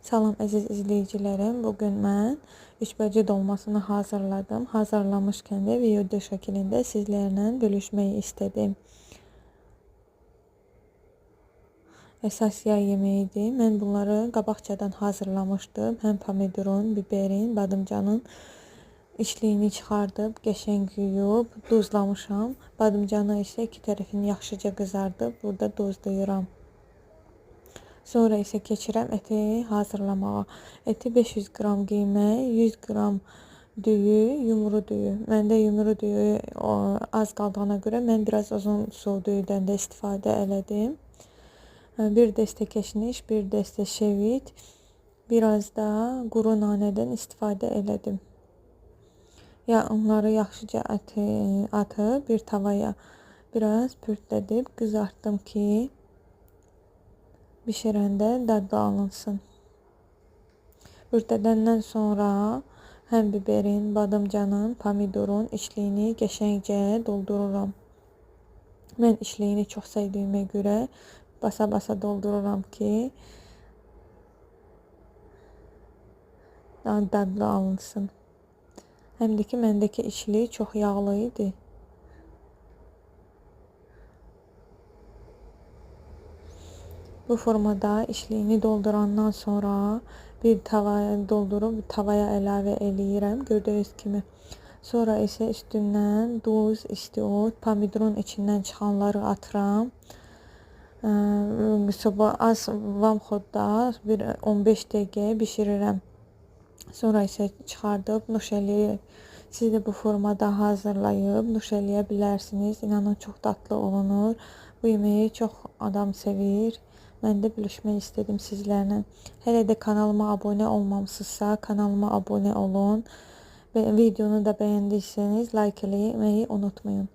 Salam əziz izləyicilərim. Bugün mən üçbəcə dolmasını hazırladım. Hazırlamışkən də video şəklində sizlərlə bölüşməyi istədim. Əsas yay yeməyidir. Mən bunları qabaqcadan hazırlamışdım. Həm pomidorun, biberin, badımcanın içliyini çıxardıb, qəşəng yuyub, duzlamışam. Badımcanı isə iki tərəfini yaxşıca qızardıb, burada duzlayıram. Sonra isə keçirəm əti hazırlamağa. Əti 500 qram qiymək, 100 qram düyü, yumru düyü. Məndə yumru düyü az qaldığına görə mən biraz uzun su düyüdən də istifadə elədim. Bir dəstə keşniş, bir dəstə şevit, biraz da quru nanədən istifadə elədim. Onları yaxşıca atıb bir tavaya biraz pürtlədib qızartdım ki, bişirəndə dadlı alınsın. Pürtlədəndən sonra həm biberin, badımcanın, pomidorun içliyini qəşəngcə doldururam. Mən içliyini çox sevdiyimə görə basa-basa doldururam ki, dadlı alınsın. Həm də ki, məndəki içli çox yağlı idi. Bu formada içliyini doldurandan sonra bir tavaya doldurub tavaya əlavə eləyirəm gördüyünüz kimi. Sonra isə üstündən duz, istiot, pomidorun içindən çıxanları atıram. Az vamxodda bir 15 dəqiqə bişirirəm. Sonra isə çıxardıb nuş eləyib. Siz də bu formada hazırlayıb nuş eləyə bilərsiniz. İnanın çox dadlı olunur. Bu yeməyi çox adam sevir. Mən də bölüşmək istədim sizlərlə. Hələ də kanalıma abunə olmamısınızsa, kanalıma abunə olun. Və videonu da bəyəndiyseniz like eləməyi unutmayın.